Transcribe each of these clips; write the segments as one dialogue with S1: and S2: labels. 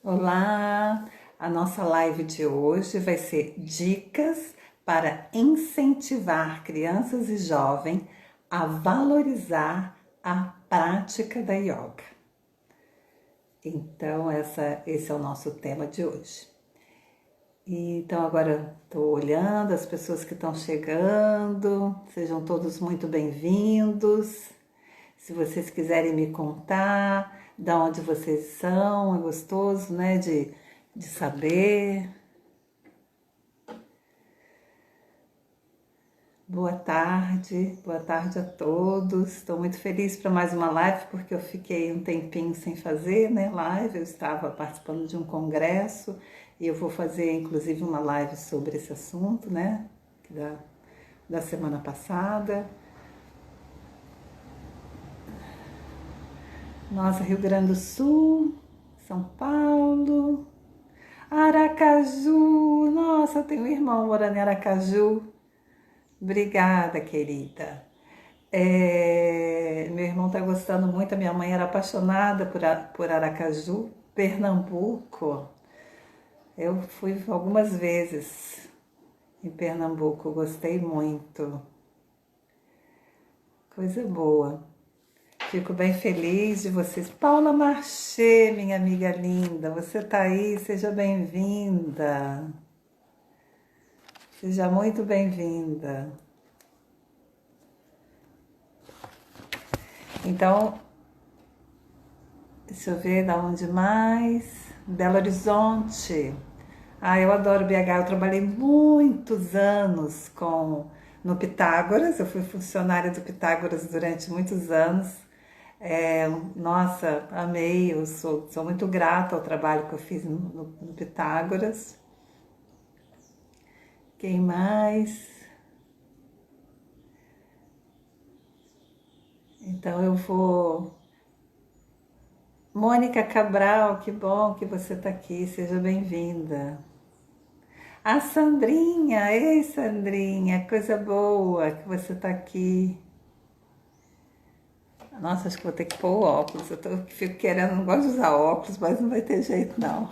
S1: Olá! A nossa live de hoje vai ser dicas para incentivar crianças e jovens a valorizar a prática da yoga. Então, esse é o nosso tema de hoje. Então, agora estou olhando as pessoas que estão chegando, sejam todos muito bem-vindos. Se vocês quiserem me contar de onde vocês são, é gostoso, né, de saber. Boa tarde a todos. Estou muito feliz para mais uma live, porque eu fiquei um tempinho sem fazer, né, live. Eu estava participando de um congresso e eu vou fazer, inclusive, uma live sobre esse assunto, né, da semana passada. Nossa, Rio Grande do Sul, São Paulo, Aracaju. Nossa, eu tenho um irmão morando em Aracaju. Obrigada, querida. Meu irmão está gostando muito. A minha mãe era apaixonada por Aracaju, Pernambuco. Eu fui algumas vezes em Pernambuco, gostei muito. Coisa boa. Fico bem feliz de vocês. Paula Marchê, minha amiga linda, você tá aí? Seja bem-vinda. Seja muito bem-vinda. Então, deixa eu ver da onde mais. Belo Horizonte. Eu adoro BH. Eu trabalhei muitos anos no Pitágoras. Eu fui funcionária do Pitágoras durante muitos anos. Nossa, amei, eu sou muito grata ao trabalho que eu fiz no Pitágoras. Quem mais? Então eu vou. Mônica Cabral, que bom que você está aqui, seja bem-vinda. A Sandrinha, ei Sandrinha, coisa boa que você está aqui. Nossa, acho que vou ter que pôr o óculos. Fico querendo, não gosto de usar óculos, mas não vai ter jeito não.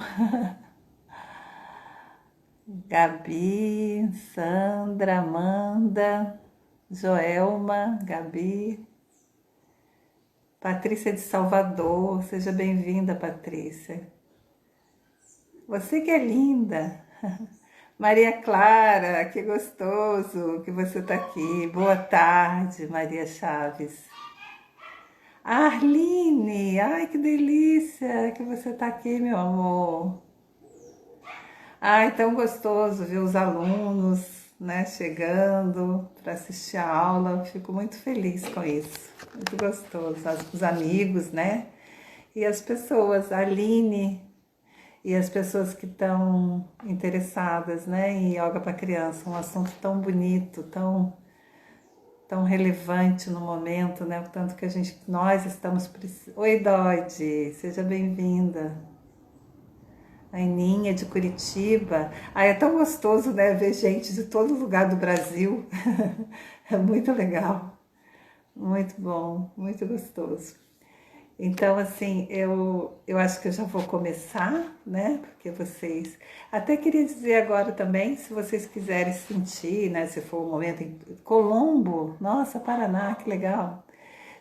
S1: Gabi, Sandra, Amanda, Joelma, Gabi, Patrícia de Salvador, seja bem-vinda, Patrícia. Você que é linda. Maria Clara, que gostoso que você está aqui. Boa tarde, Maria Chaves. Arline, ai que delícia que você está aqui, meu amor. Ai, tão gostoso ver os alunos, né, chegando para assistir a aula. Fico muito feliz com isso. Muito gostoso. Os amigos, né? E as pessoas, a Aline e as pessoas que estão interessadas, né, em yoga para criança, um assunto tão bonito, tão relevante no momento, né? O tanto que nós estamos precisando. Oi, Dodi, seja bem-vinda. A Aninha de Curitiba. É tão gostoso, né, ver gente de todo lugar do Brasil. É muito legal. Muito bom, muito gostoso. Então, assim, eu acho que eu já vou começar, né? Porque vocês. Até queria dizer agora também, se vocês quiserem sentir, né? Se for o momento em Colombo, nossa, Paraná, que legal.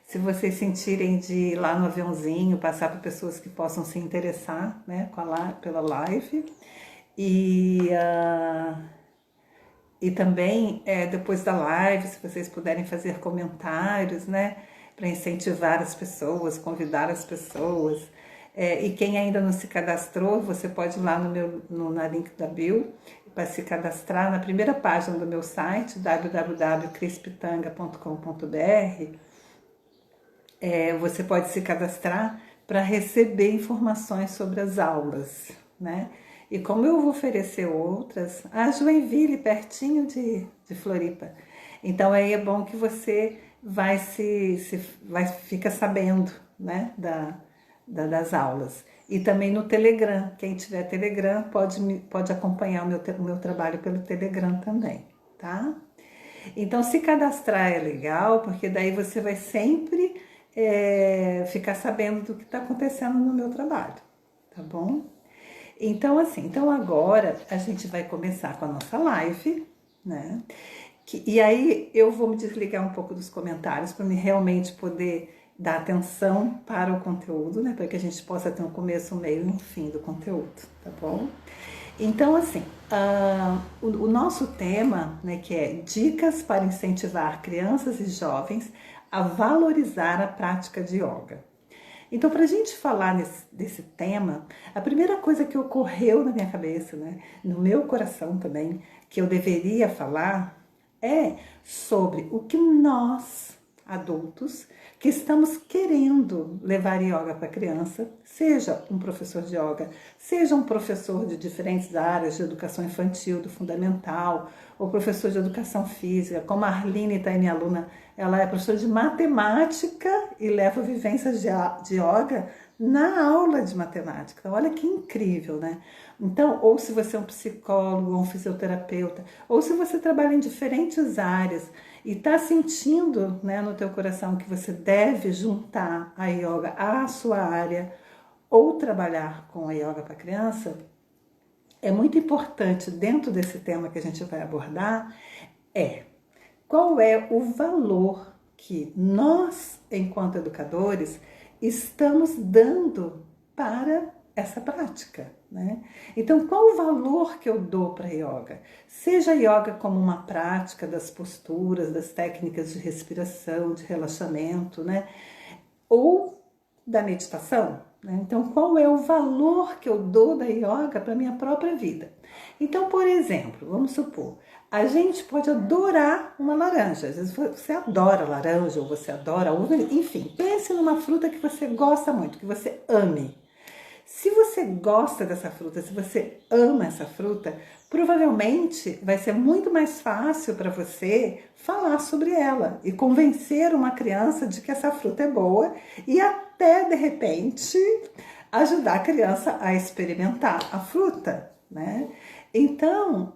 S1: Se vocês sentirem de ir lá no aviãozinho, passar para pessoas que possam se interessar, né? Pela live. E. E também, depois da live, se vocês puderem fazer comentários, né, para incentivar as pessoas, convidar as pessoas. E quem ainda não se cadastrou, você pode ir lá na link da bio para se cadastrar na primeira página do meu site, www.crispitanga.com.br. Você pode se cadastrar para receber informações sobre as aulas, né? E como eu vou oferecer outras, a Joinville, pertinho de Floripa. Então aí é bom que você fica sabendo, né, das aulas. E também no Telegram, quem tiver Telegram pode acompanhar o meu trabalho pelo Telegram também, tá? Então se cadastrar é legal, porque daí você vai sempre ficar sabendo do que está acontecendo no meu trabalho, tá bom? Então, assim, então agora a gente vai começar com a nossa live, né? E aí eu vou me desligar um pouco dos comentários para me realmente poder dar atenção para o conteúdo, né? Para que a gente possa ter um começo, um meio e um fim do conteúdo, tá bom? Então, assim, o nosso tema, né, que é dicas para incentivar crianças e jovens a valorizar a prática de yoga. Então, para a gente falar desse tema, a primeira coisa que ocorreu na minha cabeça, né, no meu coração também, que eu deveria falar, é sobre o que nós, adultos, que estamos querendo levar yoga para a criança, seja um professor de yoga, seja um professor de diferentes áreas de educação infantil, do fundamental, ou professor de educação física, como a Arline está minha aluna, ela é professora de matemática e leva vivências de yoga na aula de matemática. Então, olha que incrível, né? Então, ou se você é um psicólogo, ou um fisioterapeuta, ou se você trabalha em diferentes áreas e está sentindo, né, no teu coração que você deve juntar a yoga à sua área ou trabalhar com a yoga para criança, é muito importante dentro desse tema que a gente vai abordar qual é o valor que nós, enquanto educadores, estamos dando para essa prática, né? Então, qual o valor que eu dou para a yoga? Seja a yoga como uma prática das posturas, das técnicas de respiração, de relaxamento, né? Ou da meditação, né? Então, qual é o valor que eu dou da yoga para a minha própria vida? Então, por exemplo, vamos supor, a gente pode adorar uma laranja. Às vezes você adora laranja ou você adora uva, enfim, pense numa fruta que você gosta muito, que você ame. Se você gosta dessa fruta, se você ama essa fruta, provavelmente vai ser muito mais fácil para você falar sobre ela e convencer uma criança de que essa fruta é boa e até, de repente, ajudar a criança a experimentar a fruta, né? Então,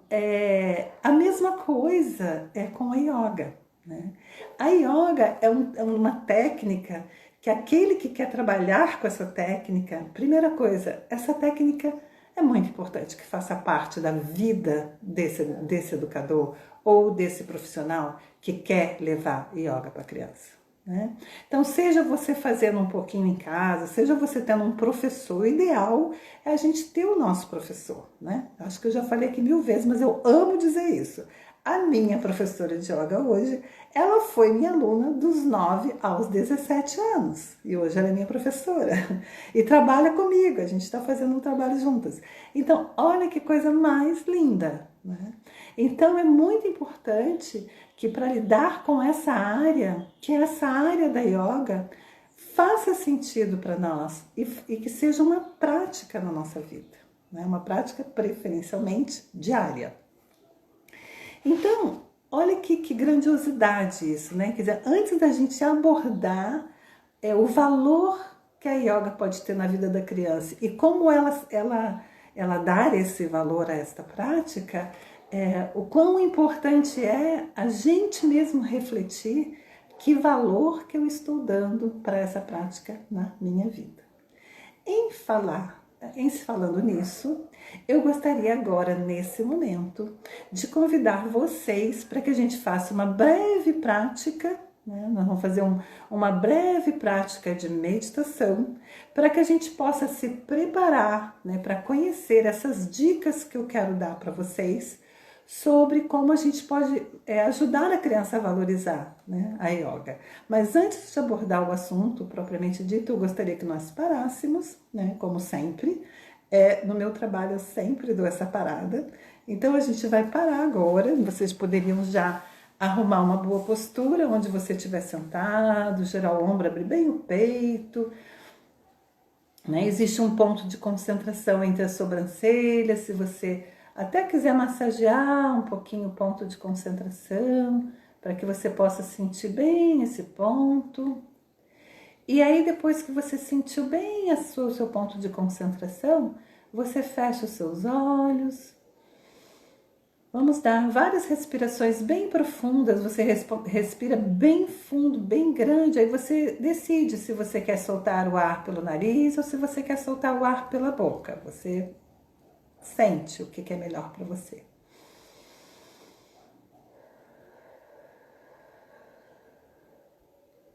S1: a mesma coisa é com a yoga, né? A yoga é uma técnica que aquele que quer trabalhar com essa técnica, primeira coisa, essa técnica é muito importante que faça parte da vida desse educador ou desse profissional que quer levar yoga para a criança, né? Então, seja você fazendo um pouquinho em casa, seja você tendo um professor, o ideal é a gente ter o nosso professor, né? Acho que eu já falei aqui 1000 vezes, mas eu amo dizer isso. A minha professora de yoga hoje, ela foi minha aluna dos 9 aos 17 anos. E hoje ela é minha professora. E trabalha comigo, a gente está fazendo um trabalho juntas. Então, olha que coisa mais linda, né? Então, é muito importante que para lidar com essa área, que essa área da yoga faça sentido para nós e que seja uma prática na nossa vida, né? Uma prática preferencialmente diária. Então, olha que grandiosidade isso, né? Quer dizer, antes da gente abordar o valor que a yoga pode ter na vida da criança e como ela dar esse valor a esta prática, o quão importante é a gente mesmo refletir que valor que eu estou dando para essa prática na minha vida. Em se falando nisso, eu gostaria agora, nesse momento, de convidar vocês para que a gente faça uma breve prática, né? Nós vamos fazer uma breve prática de meditação, para que a gente possa se preparar, né, para conhecer essas dicas que eu quero dar para vocês, sobre como a gente pode ajudar a criança a valorizar, né, a yoga. Mas antes de abordar o assunto propriamente dito, eu gostaria que nós parássemos, né, como sempre. No meu trabalho eu sempre dou essa parada. Então a gente vai parar agora. Vocês poderiam já arrumar uma boa postura, onde você estiver sentado, girar o ombro, abrir bem o peito, né? Existe um ponto de concentração entre as sobrancelhas, se você até quiser massagear um pouquinho o ponto de concentração, para que você possa sentir bem esse ponto. E aí, depois que você sentiu bem o seu ponto de concentração, você fecha os seus olhos. Vamos dar várias respirações bem profundas, você respira bem fundo, bem grande, aí você decide se você quer soltar o ar pelo nariz ou se você quer soltar o ar pela boca. Você Sente o que é melhor para você.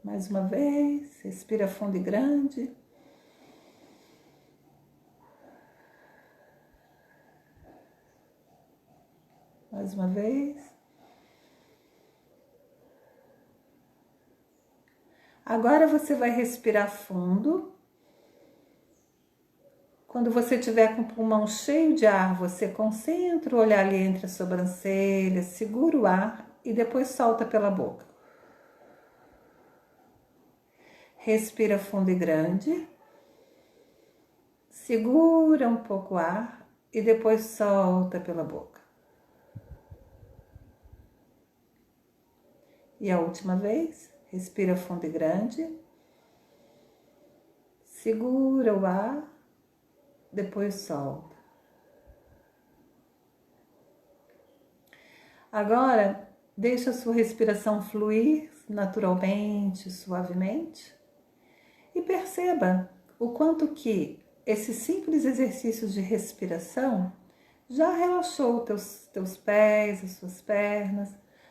S1: Mais uma vez, respira fundo e grande. Mais uma vez. Agora você vai respirar fundo. Quando você estiver com o pulmão cheio de ar, você concentra o olhar ali entre as sobrancelhas, segura o ar e depois solta pela boca. Respira fundo e grande. Segura um pouco o ar e depois solta pela boca. E a última vez, respira fundo e grande. Segura o ar, depois solta. Agora, deixa a sua respiração fluir naturalmente, suavemente. E perceba o quanto que esses simples exercícios de respiração já relaxou teus pés, as suas pernas.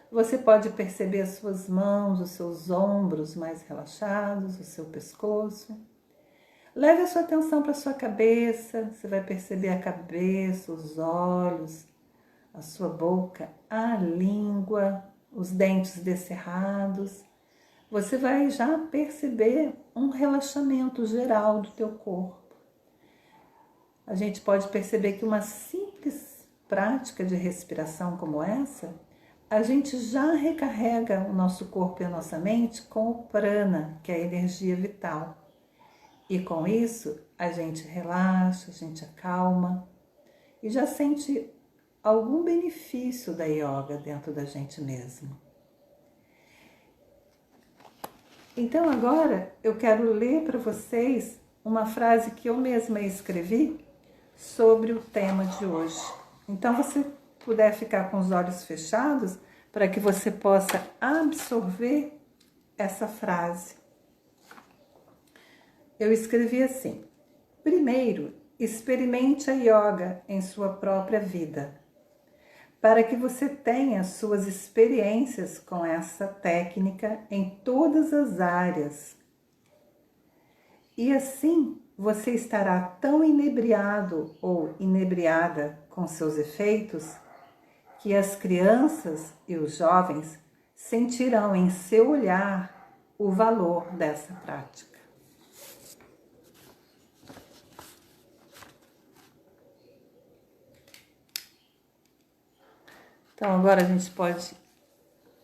S1: Você pode perceber as suas mãos, os seus ombros mais relaxados, o seu pescoço. Leve a sua atenção para a sua cabeça, você vai perceber a cabeça, os olhos, a sua boca, a língua, os dentes descerrados. Você vai já perceber um relaxamento geral do teu corpo. A gente pode perceber que uma simples prática de respiração como essa, a gente já recarrega o nosso corpo e a nossa mente com o prana, que é a energia vital. E com isso, a gente relaxa, a gente acalma e já sente algum benefício da yoga dentro da gente mesmo. Então agora eu quero ler para vocês uma frase que eu mesma escrevi sobre o tema de hoje. Então você puder ficar com os olhos fechados para que você possa absorver essa frase. Eu escrevi assim: primeiro, experimente a yoga em sua própria vida, para que você tenha suas experiências com essa técnica em todas as áreas. E assim você estará tão inebriado ou inebriada com seus efeitos que as crianças e os jovens sentirão em seu olhar o valor dessa prática. Então agora a gente pode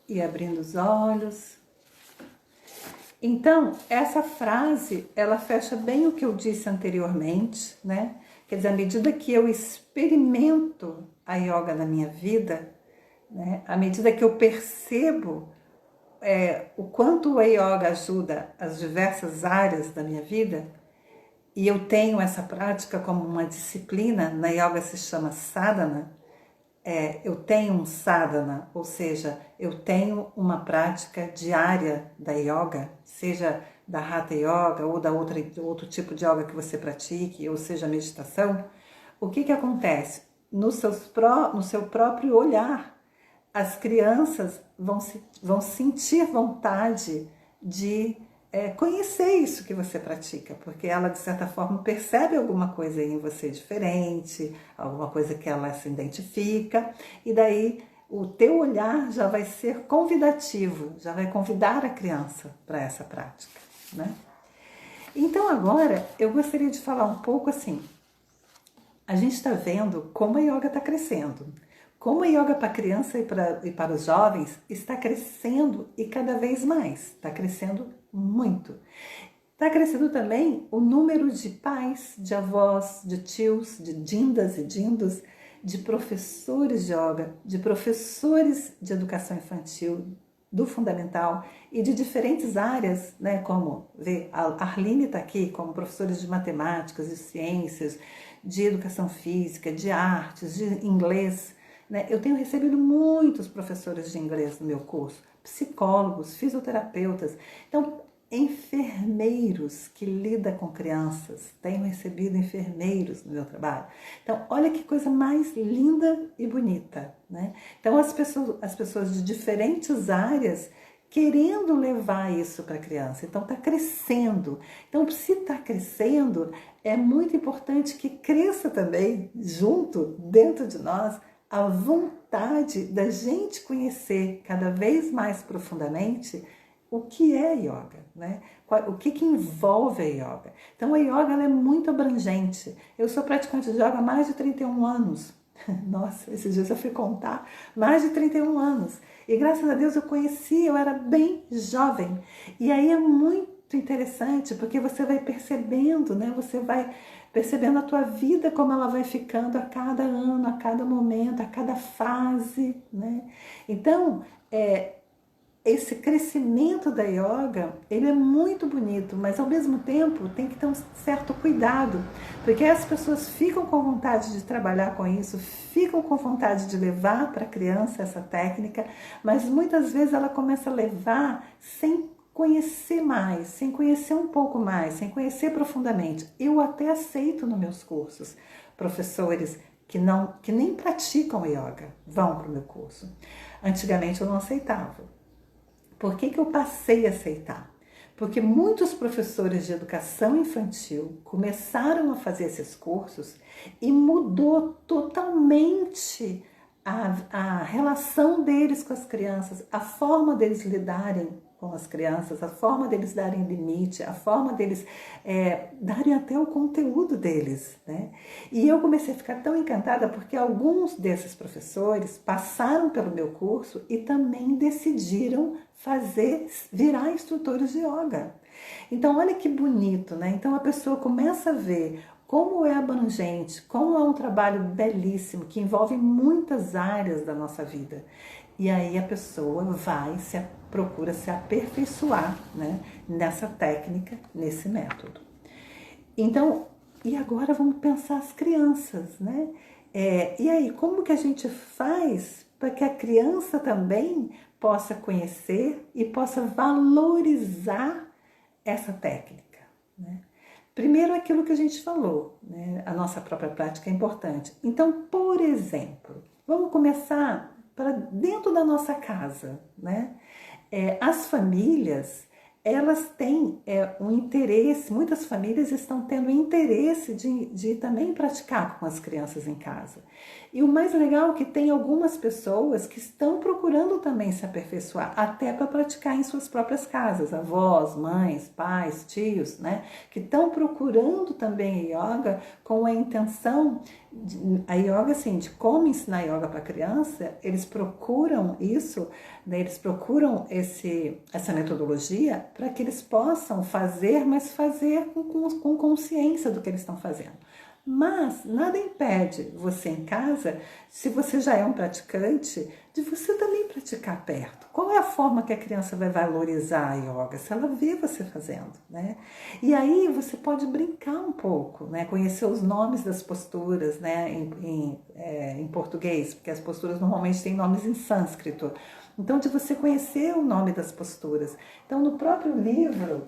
S1: ir abrindo os olhos. Então, essa frase, ela fecha bem o que eu disse anteriormente, né? Quer dizer, à medida que eu experimento a yoga na minha vida, né? À medida que eu percebo o quanto a yoga ajuda as diversas áreas da minha vida, e eu tenho essa prática como uma disciplina, na yoga se chama sadhana, eu tenho um sadhana, ou seja, eu tenho uma prática diária da yoga, seja da Hatha Yoga ou do outro tipo de yoga que você pratique, ou seja, meditação. O que acontece? No seu próprio olhar, as crianças vão sentir vontade de conhecer isso que você pratica, porque ela, de certa forma, percebe alguma coisa em você diferente, alguma coisa que ela se identifica, e daí o teu olhar já vai ser convidativo, já vai convidar a criança para essa prática, né? Então agora eu gostaria de falar um pouco assim, a gente está vendo como a yoga está crescendo, como a yoga para a criança e para os jovens está crescendo e cada vez mais, está crescendo muito. Está crescendo também o número de pais, de avós, de tios, de dindas e dindos, de professores de yoga, de professores de educação infantil, do fundamental e de diferentes áreas, né, como a Arline está aqui, como professores de matemáticas, de ciências, de educação física, de artes, de inglês, né? Eu tenho recebido muitos professores de inglês no meu curso, psicólogos, fisioterapeutas. Então, enfermeiros que lidam com crianças. Tenho recebido enfermeiros no meu trabalho. Então, olha que coisa mais linda e bonita, né? Então, as pessoas de diferentes áreas querendo levar isso para a criança. Então, está crescendo. Então, se está crescendo, é muito importante que cresça também, junto, dentro de nós, a vontade da gente conhecer cada vez mais profundamente o que é yoga, né? O que envolve a yoga. Então a yoga ela é muito abrangente. Eu sou praticante de yoga há mais de 31 anos. Nossa, esses dias eu fui contar, mais de 31 anos. E graças a Deus eu conheci, eu era bem jovem. E aí é muito interessante, porque você vai percebendo, né? Você vai percebendo a tua vida, como ela vai ficando a cada ano, a cada momento, a cada fase, né? Então, esse crescimento da yoga, ele é muito bonito, mas ao mesmo tempo tem que ter um certo cuidado, porque as pessoas ficam com vontade de trabalhar com isso, ficam com vontade de levar para a criança essa técnica, mas muitas vezes ela começa a levar sem conhecer mais, sem conhecer um pouco mais, sem conhecer profundamente. Eu até aceito nos meus cursos professores que nem praticam yoga, vão para o meu curso. Antigamente eu não aceitava. Por que eu passei a aceitar? Porque muitos professores de educação infantil começaram a fazer esses cursos e mudou totalmente a relação deles com as crianças, a forma deles lidarem com as crianças, a forma deles darem limite, a forma deles darem até o conteúdo deles, né? E eu comecei a ficar tão encantada porque alguns desses professores passaram pelo meu curso e também decidiram virar instrutores de yoga. Então olha que bonito, né? Então a pessoa começa a ver como é abrangente, como é um trabalho belíssimo, que envolve muitas áreas da nossa vida. E aí a pessoa procura se aperfeiçoar, né, nessa técnica, nesse método. Então, e agora vamos pensar as crianças, né? E aí, como que a gente faz para que a criança também possa conhecer e possa valorizar essa técnica, né? Primeiro, aquilo que a gente falou, né? A nossa própria prática é importante. Então, por exemplo, vamos começar para dentro da nossa casa, né? As famílias, elas têm um interesse, muitas famílias estão tendo interesse de também praticar com as crianças em casa. E o mais legal é que tem algumas pessoas que estão procurando também se aperfeiçoar, até para praticar em suas próprias casas, avós, mães, pais, tios, né? Que estão procurando também a yoga com a intenção, a yoga assim, de como ensinar yoga para criança, eles procuram isso, né? Eles procuram essa metodologia para que eles possam fazer, mas fazer com consciência do que eles estão fazendo. Mas nada impede você em casa, se você já é um praticante, de você também praticar perto. Qual é a forma que a criança vai valorizar a yoga? Se ela vê você fazendo, né? E aí você pode brincar um pouco, né? Conhecer os nomes das posturas, né? Em português, porque as posturas normalmente têm nomes em sânscrito. Então, de você conhecer o nome das posturas. Então, no próprio livro,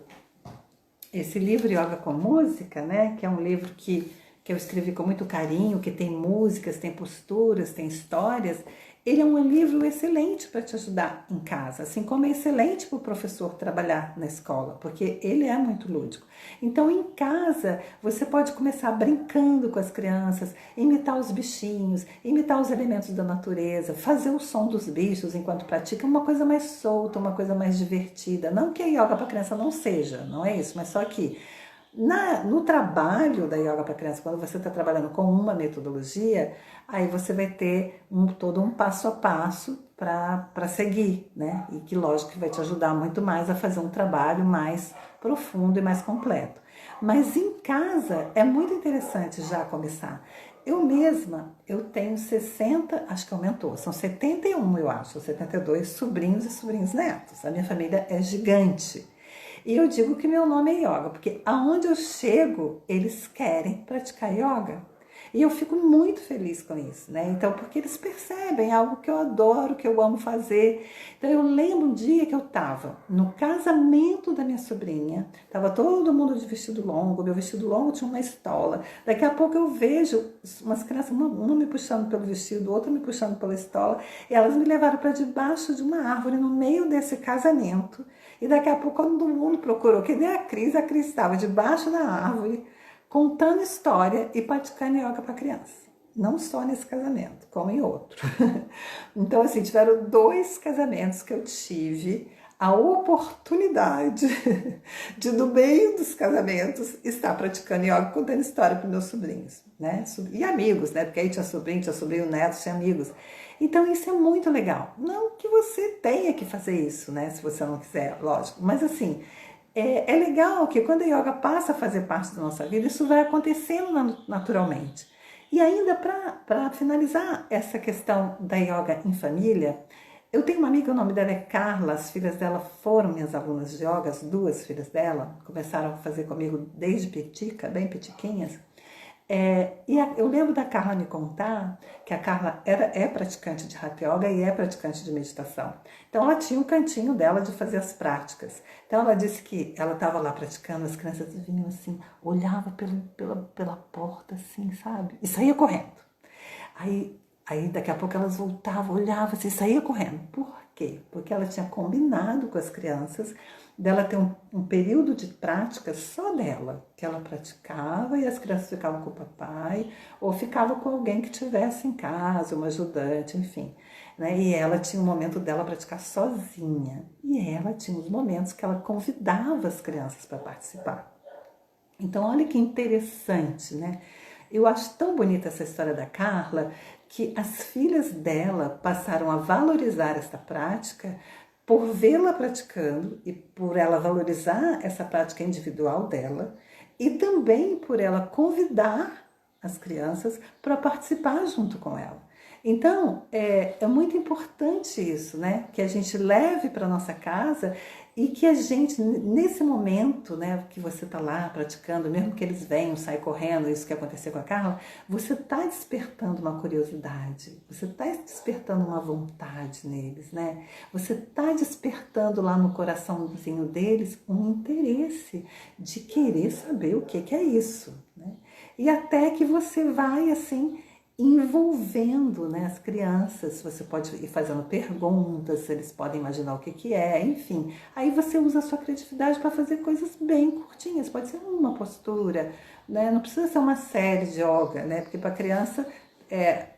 S1: esse livro Yoga com Música, né? Que é um livro que eu escrevi com muito carinho, que tem músicas, tem posturas, tem histórias, ele é um livro excelente para te ajudar em casa, assim como é excelente para o professor trabalhar na escola, porque ele é muito lúdico. Então, em casa, você pode começar brincando com as crianças, imitar os bichinhos, imitar os elementos da natureza, fazer o som dos bichos enquanto pratica, uma coisa mais solta, uma coisa mais divertida. Não que a yoga para criança não seja, não é isso, mas só que no trabalho da yoga para criança, quando você está trabalhando com uma metodologia, aí você vai ter todo um passo a passo para seguir, né? E que, lógico, que vai te ajudar muito mais a fazer um trabalho mais profundo e mais completo. Mas em casa é muito interessante já começar. Eu mesma, eu tenho 60, acho que aumentou, são 71, eu acho, 72 sobrinhos e sobrinhos netos. A minha família é gigante. E eu digo que meu nome é yoga, porque aonde eu chego, eles querem praticar yoga. E eu fico muito feliz com isso, né? Então, porque eles percebem algo que eu adoro, que eu amo fazer. Então, eu lembro um dia que eu estava no casamento da minha sobrinha, estava todo mundo de vestido longo, meu vestido longo tinha uma estola. Daqui a pouco eu vejo umas crianças, uma me puxando pelo vestido, outra me puxando pela estola, e elas me levaram para debaixo de uma árvore no meio desse casamento. E daqui a pouco todo mundo procurou, cadê a Cris estava debaixo da árvore, contando história e praticando yoga para criança. Não só nesse casamento, como em outro. Então, assim, tiveram 2 casamentos que eu tive a oportunidade de, no meio dos casamentos, estar praticando yoga, contando história para meus sobrinhos, né? E amigos, né? Porque aí tinha sobrinho, neto, tinha amigos. Então, isso é muito legal. Não que você tenha que fazer isso, né? Se você não quiser, lógico. Mas, assim, é legal que quando a yoga passa a fazer parte da nossa vida, isso vai acontecendo naturalmente. E ainda para finalizar essa questão da yoga em família, eu tenho uma amiga, o nome dela é Carla, as filhas dela foram minhas alunas de yoga, as 2 filhas dela, começaram a fazer comigo desde petica, bem petiquinhas. Eu lembro da Carla me contar que a Carla é praticante de Hatha Yoga e é praticante de meditação. Então ela tinha um cantinho dela de fazer as práticas. Então ela disse que ela estava lá praticando, as crianças vinham assim, olhava pela porta assim, sabe? E saía correndo. Aí daqui a pouco elas voltavam, olhavam assim, saía correndo. Por quê? Porque ela tinha combinado com as crianças dela ter um período de prática só dela, que ela praticava e as crianças ficavam com o papai ou ficavam com alguém que tivesse em casa, uma ajudante, enfim. Né? E ela tinha um momento dela praticar sozinha. E ela tinha os momentos que ela convidava as crianças para participar. Então, olha que interessante, né? Eu acho tão bonita essa história da Carla que as filhas dela passaram a valorizar esta prática por vê-la praticando e por ela valorizar essa prática individual dela e também por ela convidar as crianças para participar junto com ela. Então, é muito importante isso, né? Que a gente leve para nossa casa e que a gente, nesse momento, né, que você está lá praticando, mesmo que eles venham, saem correndo, isso que aconteceu com a Carla, você está despertando uma curiosidade, você está despertando uma vontade neles, né? Você está despertando lá no coraçãozinho deles um interesse de querer saber o que é isso, né? E até que você vai, assim, envolvendo, né, as crianças, você pode ir fazendo perguntas, eles podem imaginar o que é, enfim. Aí você usa a sua criatividade para fazer coisas bem curtinhas, pode ser uma postura, né? Não precisa ser uma série de yoga, né? Porque para criança,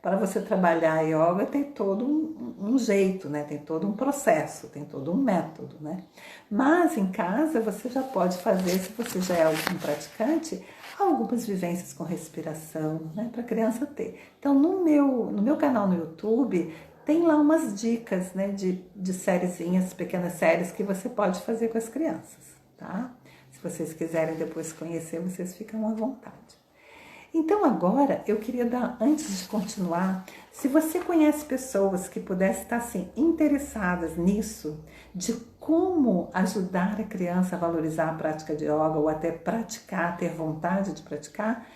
S1: para você trabalhar yoga tem todo um jeito, né? Tem todo um processo, tem todo um método, né? Mas em casa você já pode fazer, se você já é um praticante, algumas vivências com respiração, né, para a criança ter. Então, no meu canal no YouTube, tem lá umas dicas, né, de sériezinhas, pequenas séries que você pode fazer com as crianças, tá? Se vocês quiserem depois conhecer, vocês ficam à vontade. Então agora eu queria dar, antes de continuar, se você conhece pessoas que pudessem estar assim, interessadas nisso, de como ajudar a criança a valorizar a prática de yoga ou até praticar, ter vontade de praticar,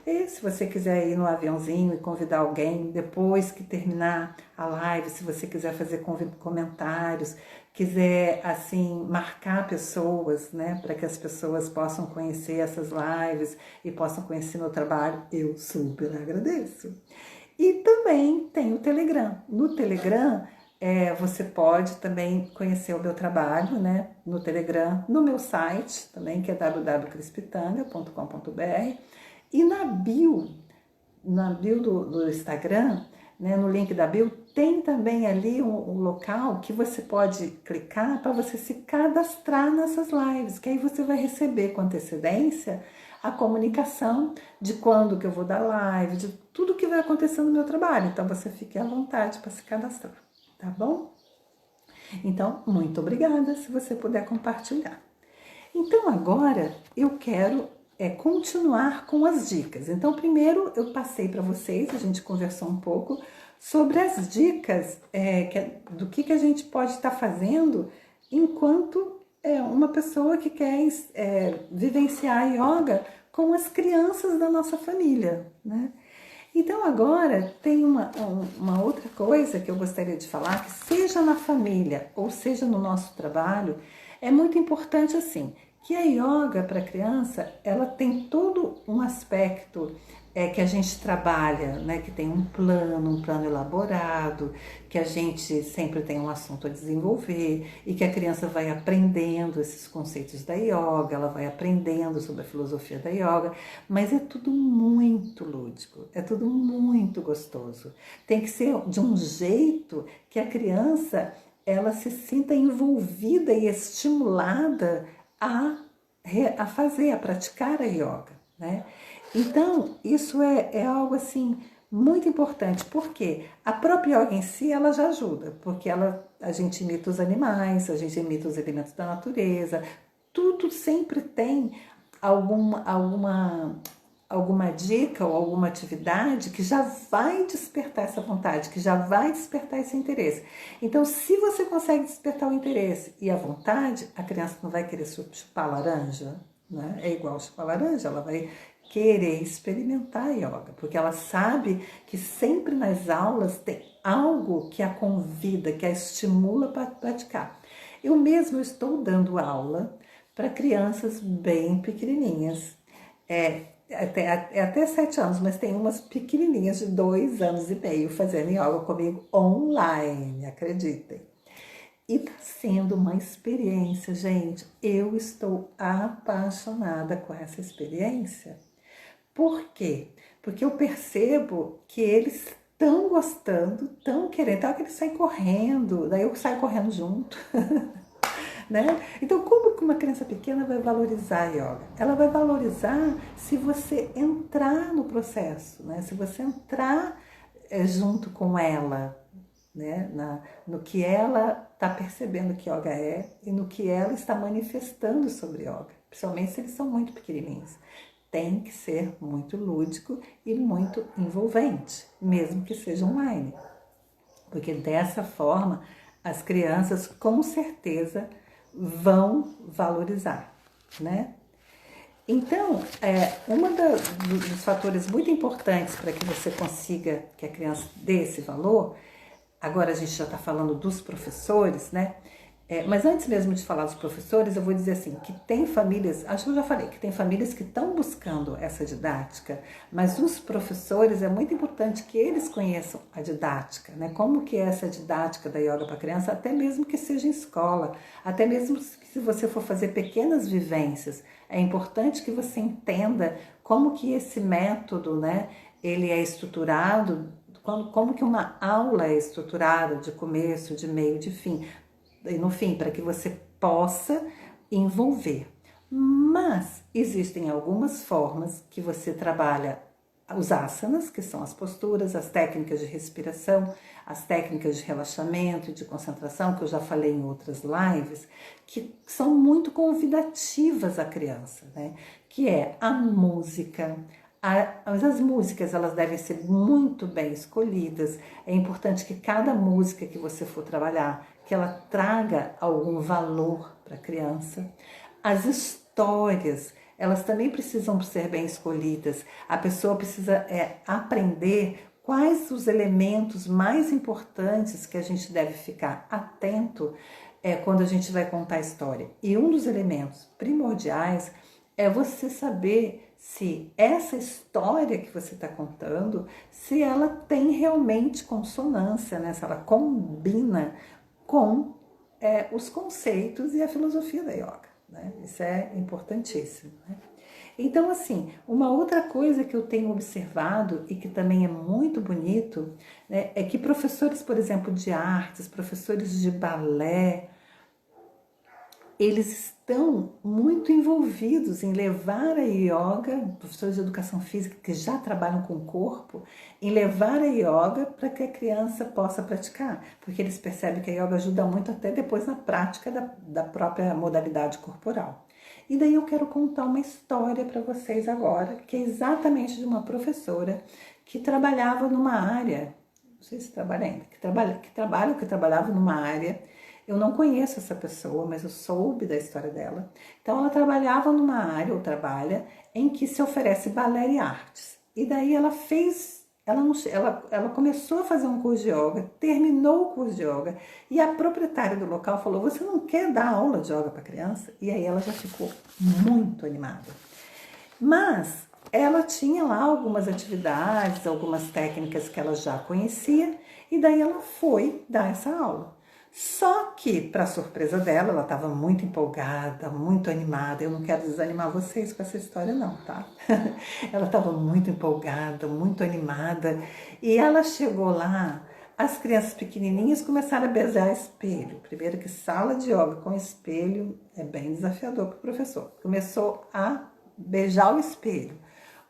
S1: e se você quiser ir no aviãozinho e convidar alguém, depois que terminar a live, se você quiser fazer comentários, quiser assim marcar pessoas, né, para que as pessoas possam conhecer essas lives e possam conhecer meu trabalho, eu super agradeço. E também tem o Telegram. No Telegram, você pode também conhecer o meu trabalho, né, no Telegram, no meu site também, que é www.crispitanga.com.br. E na bio do Instagram, né, no link da bio, tem também ali um local que você pode clicar para você se cadastrar nessas lives, que aí você vai receber com antecedência a comunicação de quando que eu vou dar live, de tudo que vai acontecer no meu trabalho. Então você fique à vontade para se cadastrar, tá bom? Então, muito obrigada se você puder compartilhar. Então agora eu quero continuar com as dicas. Então primeiro eu passei para vocês, a gente conversou um pouco sobre as dicas do que a gente pode estar fazendo enquanto uma pessoa que quer vivenciar a yoga com as crianças da nossa família, né? Então agora tem uma outra coisa que eu gostaria de falar, que seja na família ou seja no nosso trabalho, é muito importante assim, que a yoga para criança, ela tem todo um aspecto que a gente trabalha, né, que tem um plano elaborado, que a gente sempre tem um assunto a desenvolver e que a criança vai aprendendo esses conceitos da yoga, ela vai aprendendo sobre a filosofia da yoga, mas é tudo muito lúdico, é tudo muito gostoso. Tem que ser de um jeito que a criança ela se sinta envolvida e estimulada a fazer, a praticar a yoga, né? Então, isso é algo assim muito importante, porque a própria yoga em si ela já ajuda, porque a gente imita os animais, a gente imita os elementos da natureza, tudo sempre tem alguma dica ou alguma atividade que já vai despertar essa vontade, que já vai despertar esse interesse. Então, se você consegue despertar o interesse e a vontade, a criança não vai querer chupar laranja, né? É igual chupar laranja, ela vai querer experimentar a yoga, porque ela sabe que sempre nas aulas tem algo que a convida, que a estimula para praticar. Eu mesmo estou dando aula para crianças bem pequenininhas, até 7 anos, mas tem umas pequenininhas de 2 anos e meio fazendo yoga comigo online, acreditem. E tá sendo uma experiência, gente. Eu estou apaixonada com essa experiência. Por quê? Porque eu percebo que eles estão gostando, estão querendo, então que eles saem correndo, daí eu saio correndo junto. Né? Então, como que uma criança pequena vai valorizar a yoga? Ela vai valorizar se você entrar no processo, né? Se você entrar junto com ela, né? No que ela está percebendo que yoga é e no que ela está manifestando sobre yoga, principalmente se eles são muito pequenininhos. Tem que ser muito lúdico e muito envolvente, mesmo que seja online, porque dessa forma as crianças com certeza vão valorizar, né? Então, dos fatores muito importantes para que você consiga que a criança dê esse valor, agora a gente já está falando dos professores, né? Mas antes mesmo de falar dos professores, eu vou dizer assim, que tem famílias, acho que eu já falei, que tem famílias que estão buscando essa didática, mas os professores, é muito importante que eles conheçam a didática, né? Como que é essa didática da yoga para criança, até mesmo que seja em escola, até mesmo se você for fazer pequenas vivências, é importante que você entenda como que esse método, né, ele é estruturado, como que uma aula é estruturada de começo, de meio, de fim, e no fim, para que você possa envolver. Mas existem algumas formas que você trabalha os asanas, que são as posturas, as técnicas de respiração, as técnicas de relaxamento e de concentração, que eu já falei em outras lives, que são muito convidativas à criança, né? Que é a música. As músicas elas devem ser muito bem escolhidas. É importante que cada música que você for trabalhar, que ela traga algum valor para a criança. As histórias, elas também precisam ser bem escolhidas. A pessoa precisa aprender quais os elementos mais importantes que a gente deve ficar atento quando a gente vai contar a história. E um dos elementos primordiais é você saber se essa história que você está contando, se ela tem realmente consonância, né? Se ela combina com os conceitos e a filosofia da yoga, né? Isso é importantíssimo, né? Então, assim, uma outra coisa que eu tenho observado e que também é muito bonito, né, é que professores, por exemplo, de artes, professores de balé, eles estão muito envolvidos em levar a yoga, professores de educação física que já trabalham com o corpo, em levar a yoga para que a criança possa praticar, porque eles percebem que a yoga ajuda muito até depois na prática da própria modalidade corporal. E daí eu quero contar uma história para vocês agora, que é exatamente de uma professora que trabalhava numa área, não sei se trabalha ainda, que trabalhava numa área. Eu não conheço essa pessoa, mas eu soube da história dela. Então, ela trabalhava numa área, ou trabalha, em que se oferece balé e artes. E daí ela fez Ela começou a fazer um curso de yoga, terminou o curso de yoga e a proprietária do local falou: você não quer dar aula de yoga para criança? E aí ela já ficou muito animada. Mas ela tinha lá algumas atividades, algumas técnicas que ela já conhecia e daí ela foi dar essa aula. Só que, para surpresa dela, ela estava muito empolgada, muito animada. Eu não quero desanimar vocês com essa história não, tá? Ela estava muito empolgada, muito animada. E ela chegou lá, as crianças pequenininhas começaram a beijar espelho. Primeiro que sala de yoga com espelho é bem desafiador para o professor. Começou a beijar o espelho.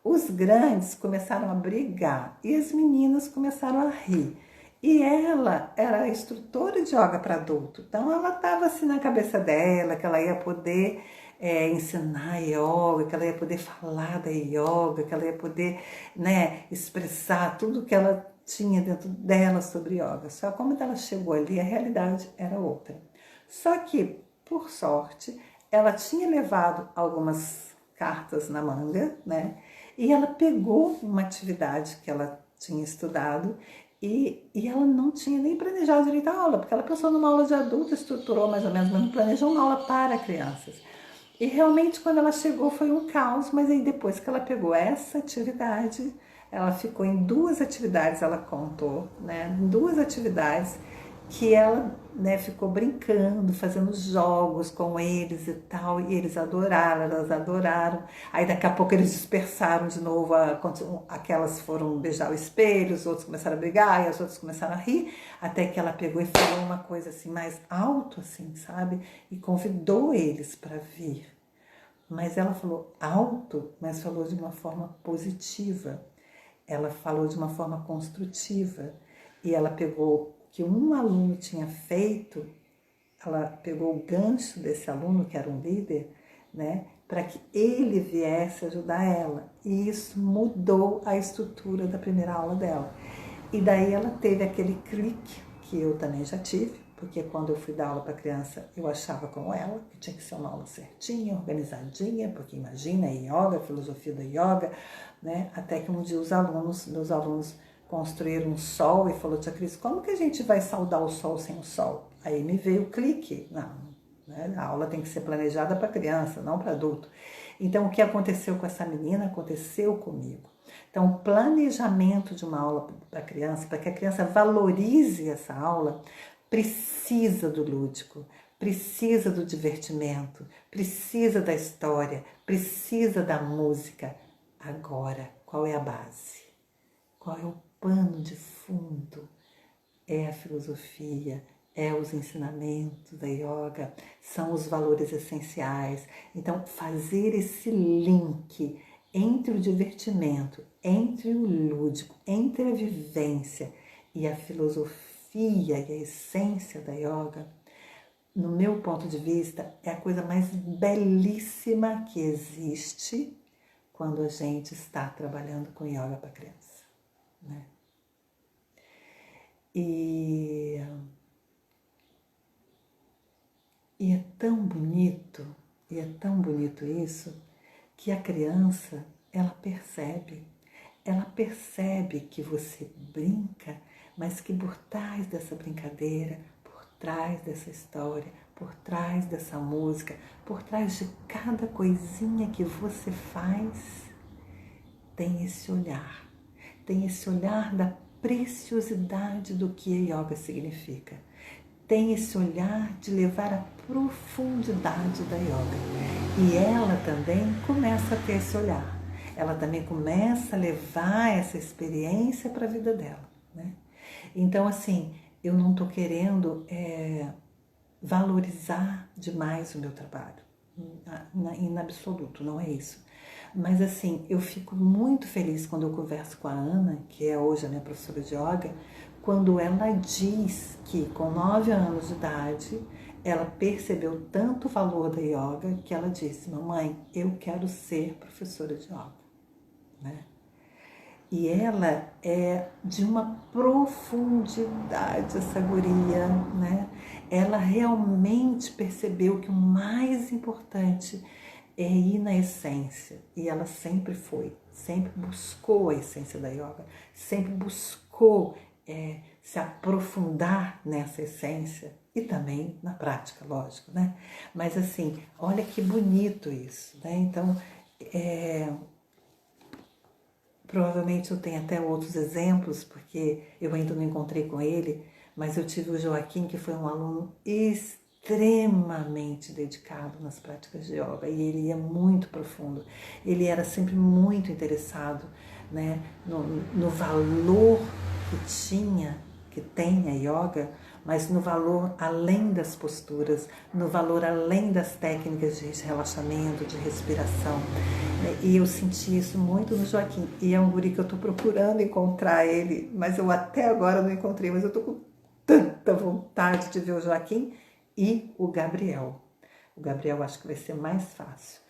S1: Os grandes começaram a brigar e as meninas começaram a rir. E ela era instrutora de yoga para adulto, então ela estava assim na cabeça dela que ela ia poder ensinar yoga, que ela ia poder falar da yoga, que ela ia poder, né, expressar tudo que ela tinha dentro dela sobre yoga. Só como ela chegou ali, a realidade era outra. Só que, por sorte, ela tinha levado algumas cartas na manga, né? E ela pegou uma atividade que ela tinha estudado e ela não tinha nem planejado direito a aula, porque ela pensou numa aula de adulto, estruturou mais ou menos, mas não planejou uma aula para crianças. E realmente quando ela chegou foi um caos, mas aí depois que ela pegou essa atividade, ela ficou em 2 atividades, ela contou, né? Em 2 atividades que ela, né, ficou brincando, fazendo jogos com eles e tal, e eles adoraram, elas adoraram. Aí daqui a pouco eles dispersaram de novo, aquelas foram beijar o espelho, os outros começaram a brigar, e as outras começaram a rir, até que ela pegou e falou uma coisa assim, mais alto assim, sabe? E convidou eles para vir. Mas ela falou alto, mas falou de uma forma positiva. Ela falou de uma forma construtiva. E ela pegou que um aluno tinha feito, ela pegou o gancho desse aluno, que era um líder, né, para que ele viesse ajudar ela. E isso mudou a estrutura da primeira aula dela. E daí ela teve aquele clique, que eu também já tive, porque quando eu fui dar aula para criança, eu achava como ela, que tinha que ser uma aula certinha, organizadinha, porque imagina, yoga, a filosofia da yoga, né, até que um dia meus alunos, construir um sol e falou: tia Cris, como que a gente vai saudar o sol sem o sol? Aí me veio o clique, não, né? A aula tem que ser planejada para criança, não para adulto. Então o que aconteceu com essa menina aconteceu comigo. Então o planejamento de uma aula para criança, para que a criança valorize essa aula, precisa do lúdico, precisa do divertimento, precisa da história, precisa da música. Agora, qual é a base? Qual é o pano de fundo? É a filosofia, é os ensinamentos da yoga, são os valores essenciais. Então, fazer esse link entre o divertimento, entre o lúdico, entre a vivência e a filosofia e a essência da yoga, no meu ponto de vista, é a coisa mais belíssima que existe quando a gente está trabalhando com yoga para criança, né? E é tão bonito, isso, que a criança, ela percebe que você brinca, mas que por trás dessa brincadeira, por trás dessa história, por trás dessa música, por trás de cada coisinha que você faz, tem esse olhar da preciosidade do que a yoga significa. Tem esse olhar de levar a profundidade da yoga. E ela também começa a ter esse olhar. Ela também começa a levar essa experiência para a vida dela, né? Então, assim, eu não estou querendo valorizar demais o meu trabalho, em absoluto, não é isso. Mas assim, eu fico muito feliz quando eu converso com a Ana, que é hoje a minha professora de yoga, quando ela diz que com 9 anos de idade, ela percebeu tanto o valor da yoga que ela disse: mamãe, eu quero ser professora de yoga, né? E ela é de uma profundidade, essa guria, né? Ela realmente percebeu que o mais importante é ir na essência. E ela sempre foi. sempre buscou a essência da yoga, sempre buscou se aprofundar nessa essência e também na prática, lógico, né? Mas assim, olha que bonito isso, né? Então, provavelmente eu tenho até outros exemplos, porque eu ainda não encontrei com ele, mas eu tive o Joaquim, que foi um aluno extremamente dedicado nas práticas de yoga, e ele ia muito profundo. Ele era sempre muito interessado, né, no valor que tem a yoga, mas no valor além das posturas, no valor além das técnicas de relaxamento, de respiração. E eu senti isso muito no Joaquim. E é um guri que eu estou procurando encontrar ele, mas eu até agora não encontrei, mas eu estou com tanta vontade de ver o Joaquim e o Gabriel. O Gabriel acho que vai ser mais fácil.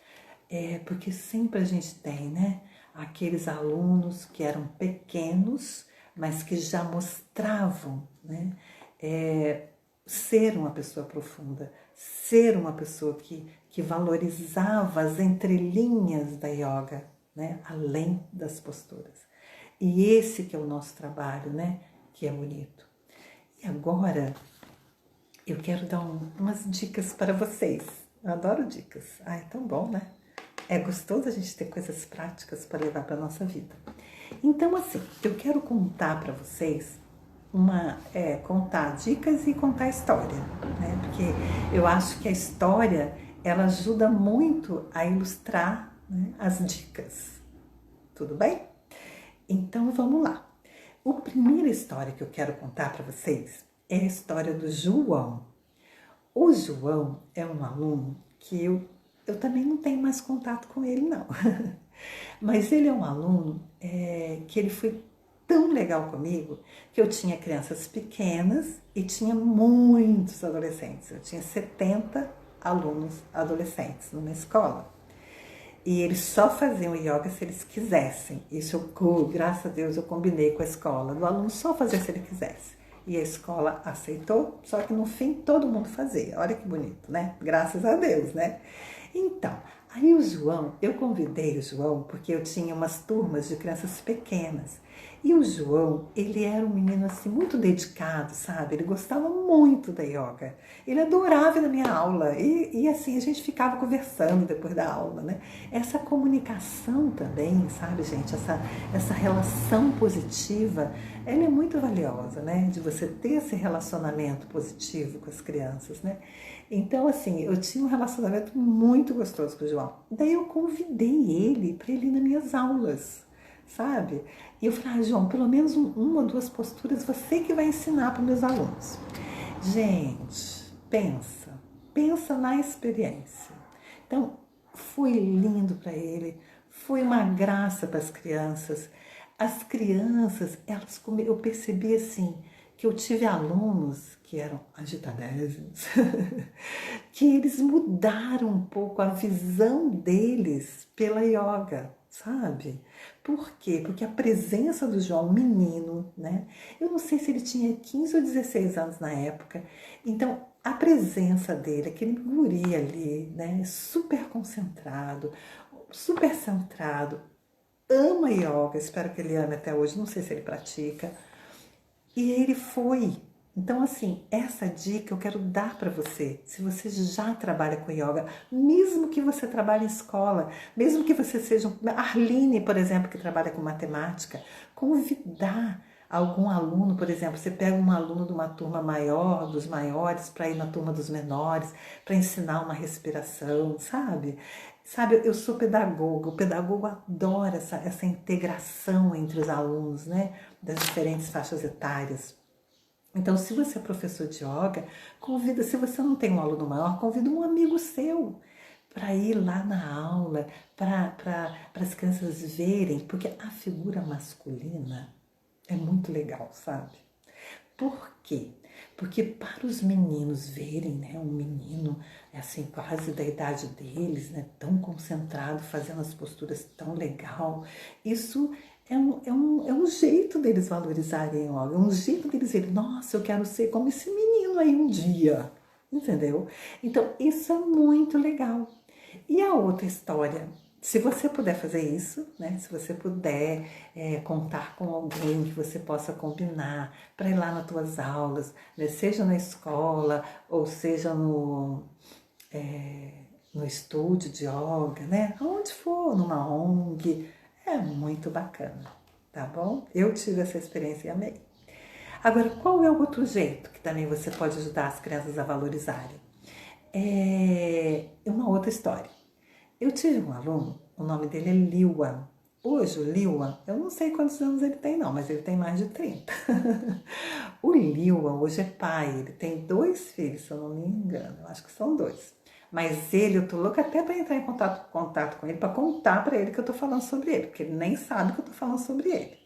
S1: Porque sempre a gente tem, né, aqueles alunos que eram pequenos, mas que já mostravam, né, ser uma pessoa profunda, ser uma pessoa que valorizava as entrelinhas da yoga, né, além das posturas. E esse que é o nosso trabalho, né, que é bonito. E agora eu quero dar umas dicas para vocês. Eu adoro dicas. É tão bom, né? É gostoso a gente ter coisas práticas para levar para a nossa vida. Então, assim, eu quero contar para vocês contar dicas e contar história, né? Porque eu acho que a história, ela ajuda muito a ilustrar, né, as dicas. Tudo bem? Então, vamos lá. A primeira história que eu quero contar para vocês é a história do João. O João é um aluno que eu também não tenho mais contato com ele, não. Mas ele é um aluno que ele foi tão legal comigo que eu tinha crianças pequenas e tinha muitos adolescentes. Eu tinha 70 alunos adolescentes numa escola. E eles só faziam yoga se eles quisessem. Isso, graças a Deus, eu combinei com a escola, do aluno só fazer se ele quisesse. E a escola aceitou, só que no fim todo mundo fazia. Olha que bonito, né? Graças a Deus, né? Então, aí o João, eu convidei o João porque eu tinha umas turmas de crianças pequenas. E o João, ele era um menino assim muito dedicado, sabe? Ele gostava muito da yoga. Ele adorava ir na minha aula. E assim, a gente ficava conversando depois da aula, né? Essa comunicação também, sabe, gente? Essa relação positiva, ela é muito valiosa, né? De você ter esse relacionamento positivo com as crianças, né? Então, assim, eu tinha um relacionamento muito gostoso com o João. Daí eu convidei ele para ele ir nas minhas aulas, sabe? E eu falei, João, pelo menos uma ou duas posturas você que vai ensinar para os meus alunos. Gente, pensa na experiência. Então, foi lindo para ele, foi uma graça para as crianças. As crianças, eu percebi assim, que eu tive alunos que eram agitadésimos, que eles mudaram um pouco a visão deles pela yoga, sabe? Por quê? Porque a presença do João, menino, né? Eu não sei se ele tinha 15 ou 16 anos na época, então a presença dele, aquele guri ali, né? Super concentrado, super centrado, ama yoga, espero que ele ame até hoje, não sei se ele pratica. E ele foi. Então, assim, essa dica eu quero dar para você. Se você já trabalha com yoga, mesmo que você trabalhe em escola, mesmo que você seja Arline, por exemplo, que trabalha com matemática, convidar algum aluno, por exemplo, você pega um aluno de uma turma maior, dos maiores, para ir na turma dos menores, para ensinar uma respiração, sabe? Sabe, eu sou pedagoga, o pedagogo adora essa integração entre os alunos, né, das diferentes faixas etárias. Então, se você é professor de yoga, se você não tem um aluno maior, convida um amigo seu para ir lá na aula, para as crianças verem, porque a figura masculina é muito legal, sabe? Por quê? Porque para os meninos verem, né, um menino assim quase da idade deles, né, tão concentrado, fazendo as posturas tão legal, isso é um jeito deles valorizarem o yoga, é um jeito deles verem, nossa, eu quero ser como esse menino aí um dia, entendeu? Então, isso é muito legal. E a outra história, se você puder fazer isso, né? Se você puder contar com alguém que você possa combinar para ir lá nas tuas aulas, né? Seja na escola ou seja no estúdio de yoga, né? Onde for, numa ONG, é muito bacana, tá bom? Eu tive essa experiência e amei. Agora, qual é o outro jeito que também você pode ajudar as crianças a valorizarem? É uma outra história. Eu tive um aluno, o nome dele é Liwa. Hoje o Liwa, eu não sei quantos anos ele tem não, mas ele tem mais de 30. O Liwa hoje é pai, ele tem 2 filhos, se eu não me engano, eu acho que são 2. Mas ele, eu tô louca até para entrar em contato com ele, para contar para ele que eu tô falando sobre ele, porque ele nem sabe que eu tô falando sobre ele.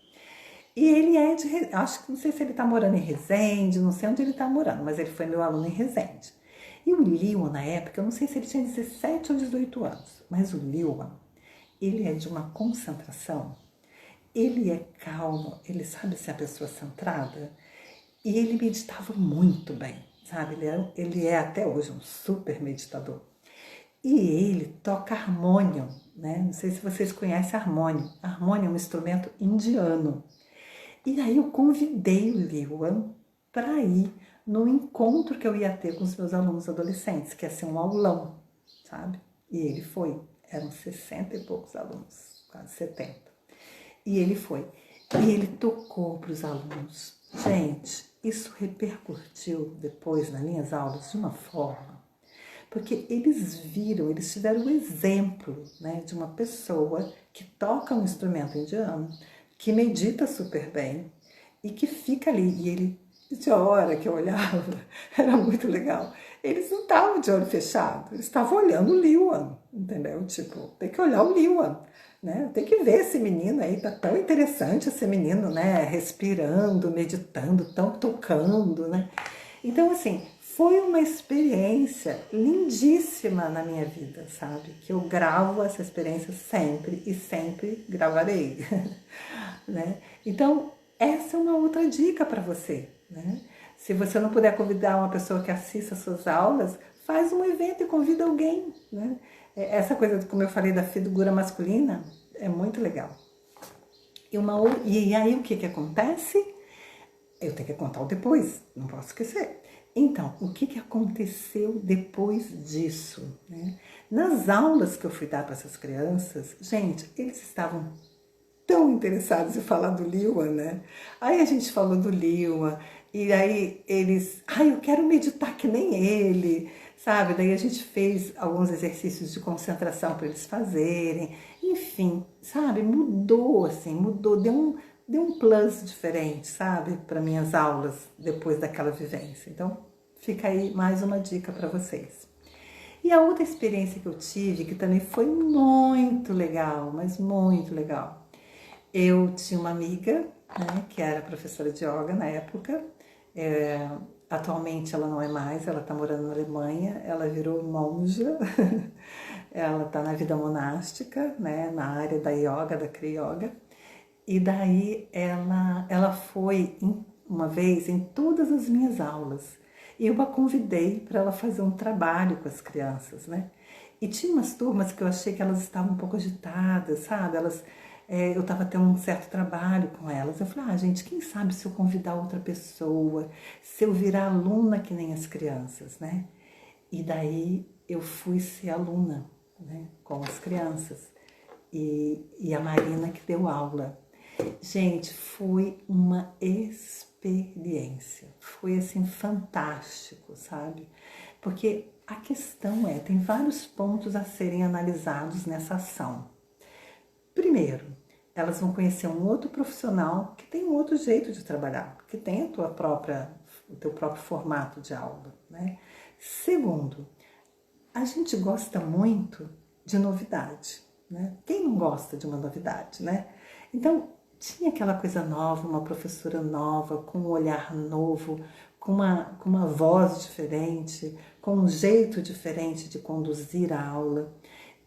S1: E ele é acho que não sei se ele tá morando em Resende, não sei onde ele tá morando, mas ele foi meu aluno em Resende. E o Liwa, na época, eu não sei se ele tinha 17 ou 18 anos, mas o Liwa, ele é de uma concentração, ele é calmo, ele sabe ser a pessoa centrada, e ele meditava muito bem, sabe? Ele é até hoje um super meditador. E ele toca harmônio, né? Não sei se vocês conhecem harmônio. Harmônio é um instrumento indiano. E aí eu convidei o Liwan para ir no encontro que eu ia ter com os meus alunos adolescentes, que ia ser um aulão, sabe? E ele foi. Eram 60 e poucos alunos, quase 70. E ele foi. E ele tocou para os alunos. Gente, isso repercutiu depois nas minhas aulas de uma forma, porque eles viram, eles tiveram o exemplo, né, de uma pessoa que toca um instrumento indiano, que medita super bem e que fica ali. E ele, de hora que eu olhava, era muito legal. Eles não estavam de olho fechado, eles estavam olhando o Liwan, entendeu? Tipo, tem que olhar o Liwan, né? Tem que ver esse menino aí, tá tão interessante esse menino, né? Respirando, meditando, tão tocando, né? Então, assim, foi uma experiência lindíssima na minha vida, sabe? Que eu gravo essa experiência sempre e sempre gravarei, né? Então, essa é uma outra dica para você, né? Se você não puder convidar uma pessoa que assista às suas aulas, faz um evento e convida alguém, né? Essa coisa, como eu falei, da figura masculina, é muito legal. E aí o que acontece? Eu tenho que contar o depois, não posso esquecer. Então, o que aconteceu depois disso, né? Nas aulas que eu fui dar para essas crianças, gente, eles estavam tão interessados em falar do Liwa, né? Aí a gente falou do Liwa, e aí eles, eu quero meditar que nem ele, sabe? Daí a gente fez alguns exercícios de concentração para eles fazerem, enfim, sabe? Mudou, assim, mudou, deu um plus diferente, sabe? Para minhas aulas depois daquela vivência. Então, fica aí mais uma dica para vocês. E a outra experiência que eu tive, que também foi muito legal, mas muito legal. Eu tinha uma amiga, né, que era professora de yoga na época. Atualmente ela não é mais, ela está morando na Alemanha, ela virou monja, ela está na vida monástica, né, na área da yoga, da Kriya Yoga. E daí ela foi uma vez em todas as minhas aulas. E eu a convidei para ela fazer um trabalho com as crianças, né? E tinha umas turmas que eu achei que elas estavam um pouco agitadas, sabe? Eu estava tendo um certo trabalho com elas. Eu falei, gente, quem sabe se eu convidar outra pessoa, se eu virar aluna que nem as crianças, né? E daí eu fui ser aluna, né, com as crianças. E a Marina que deu aula. Gente, foi uma experiência. Foi assim fantástico, sabe? Porque a questão tem vários pontos a serem analisados nessa ação. Primeiro, elas vão conhecer um outro profissional que tem um outro jeito de trabalhar, que tem o teu próprio formato de aula, né? Segundo, a gente gosta muito de novidade, né? Quem não gosta de uma novidade, né? Então, tinha aquela coisa nova, uma professora nova, com um olhar novo, com uma voz diferente, com um jeito diferente de conduzir a aula.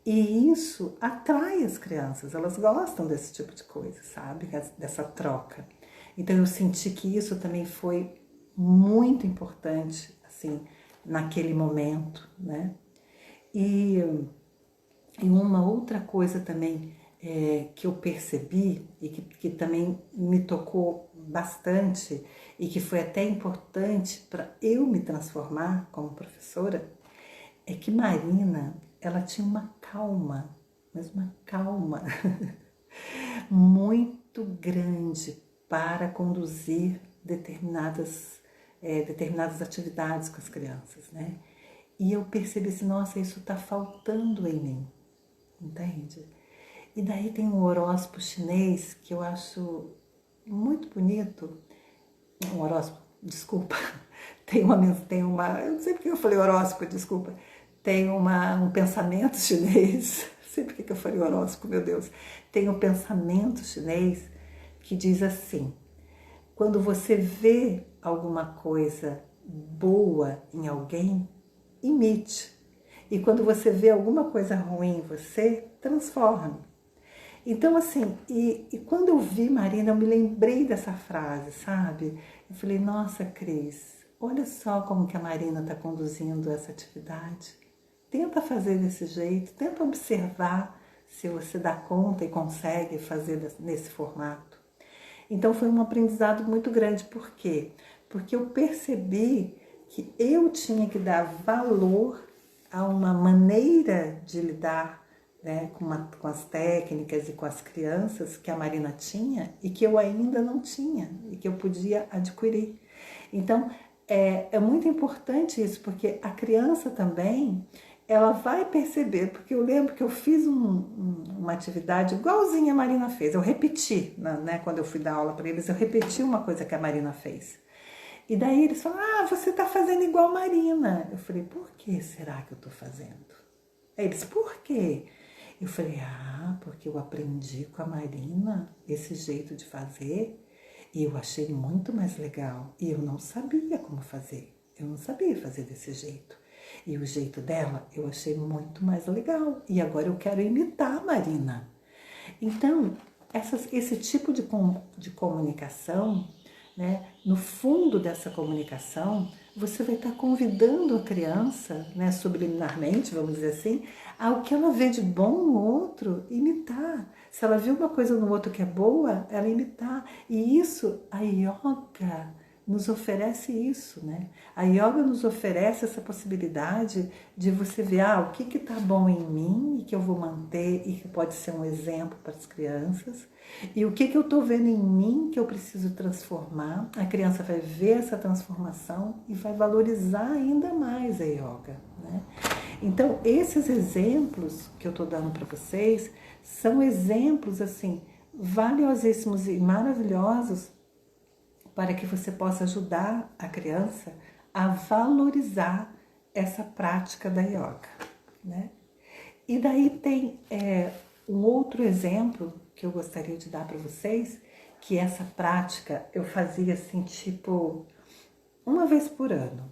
S1: E isso atrai as crianças, elas gostam desse tipo de coisa, sabe? Dessa troca. Então eu senti que isso também foi muito importante, assim, naquele momento, né? E E uma outra coisa também que eu percebi e que também me tocou bastante e que foi até importante para eu me transformar como professora, é que Marina, ela tinha uma calma, mas uma calma muito grande para conduzir determinadas atividades com as crianças, né? E eu percebi assim, nossa, isso está faltando em mim, entende? E daí tem um horóscopo chinês que eu acho muito bonito, um horóscopo, desculpa, eu não sei porque eu falei horóscopo, desculpa, tem um pensamento chinês, não sei porque que eu falei horóscopo, meu Deus, tem um pensamento chinês que diz assim, quando você vê alguma coisa boa em alguém, imite. E quando você vê alguma coisa ruim em você, transforme. Então, assim, e quando eu vi Marina, eu me lembrei dessa frase, sabe? Eu falei, nossa, Cris, olha só como que a Marina está conduzindo essa atividade. Tenta fazer desse jeito, tenta observar se você dá conta e consegue fazer nesse formato. Então foi um aprendizado muito grande, por quê? Porque eu percebi que eu tinha que dar valor a uma maneira de lidar, né, com as técnicas e com as crianças que a Marina tinha e que eu ainda não tinha e que eu podia adquirir. Então é muito importante isso, porque a criança também ela vai perceber, porque eu lembro que eu fiz uma atividade igualzinha a Marina fez, eu repeti, né, quando eu fui dar aula para eles, eu repeti uma coisa que a Marina fez. E daí eles falaram, você está fazendo igual a Marina. Eu falei, por que será que eu estou fazendo? Aí eles, por quê? Eu falei, porque eu aprendi com a Marina esse jeito de fazer e eu achei muito mais legal. E eu não sabia como fazer, eu não sabia fazer desse jeito. E o jeito dela eu achei muito mais legal. E agora eu quero imitar a Marina. Então, esse tipo de comunicação, né, no fundo dessa comunicação, você vai estar convidando a criança, né, subliminarmente, vamos dizer assim, ao que ela vê de bom no outro, imitar. Se ela vê uma coisa no outro que é boa, ela imitar. E isso, a yoga nos oferece isso, né? A yoga nos oferece essa possibilidade de você ver o que está bom em mim e que eu vou manter e que pode ser um exemplo para as crianças e o que eu estou vendo em mim que eu preciso transformar. A criança vai ver essa transformação e vai valorizar ainda mais a yoga, né? Então, esses exemplos que eu estou dando para vocês são exemplos, assim, valiosíssimos e maravilhosos para que você possa ajudar a criança a valorizar essa prática da yoga, né? E daí tem um outro exemplo que eu gostaria de dar para vocês, que essa prática eu fazia assim, tipo, uma vez por ano,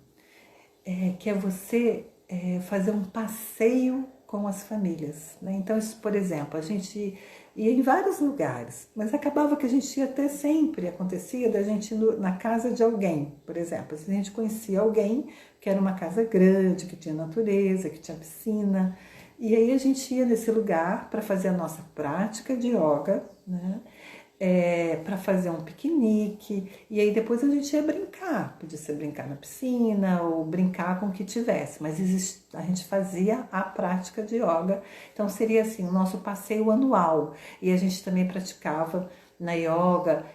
S1: que é você fazer um passeio com as famílias, né? Então, isso, por exemplo, a gente ia em vários lugares, mas acabava que a gente ia até sempre, acontecia da gente ir na casa de alguém, por exemplo, a gente conhecia alguém que era uma casa grande, que tinha natureza, que tinha piscina, e aí a gente ia nesse lugar para fazer a nossa prática de yoga, né? Para fazer um piquenique, e aí depois a gente ia brincar, podia ser brincar na piscina ou brincar com o que tivesse, mas a gente fazia a prática de yoga, então seria assim, o nosso passeio anual, e a gente também praticava na yoga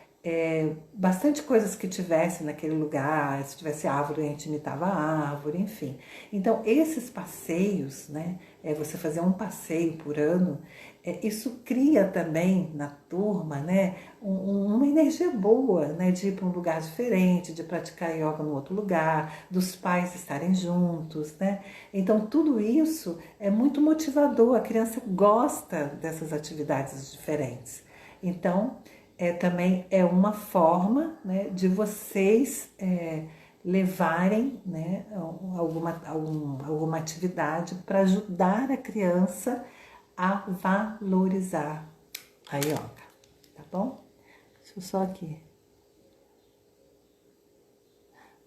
S1: bastante coisas que tivesse naquele lugar, se tivesse árvore a gente imitava a árvore, enfim. Então esses passeios, né, você fazer um passeio por ano, isso cria também na turma, né, uma energia boa, né, de ir para um lugar diferente, de praticar yoga no outro lugar, dos pais estarem juntos, né. Então tudo isso é muito motivador, a criança gosta dessas atividades diferentes. Então também é uma forma, né, de vocês levarem, né, alguma atividade para ajudar a criança a valorizar a yoga, tá bom? Deixa eu só aqui.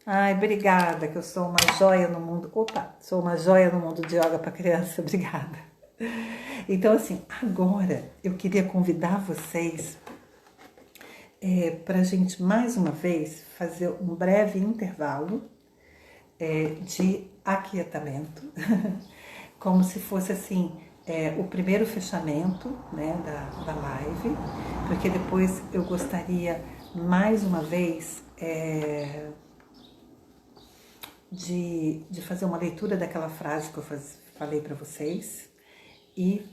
S1: Ai, obrigada, que eu sou uma joia no mundo. Opa, sou uma joia no mundo de yoga para criança, obrigada. Então, assim, agora eu queria convidar vocês para a gente, mais uma vez, fazer um breve intervalo de aquietamento, como se fosse, assim, o primeiro fechamento, né, da live, porque depois eu gostaria, mais uma vez, de fazer uma leitura daquela frase que eu falei para vocês e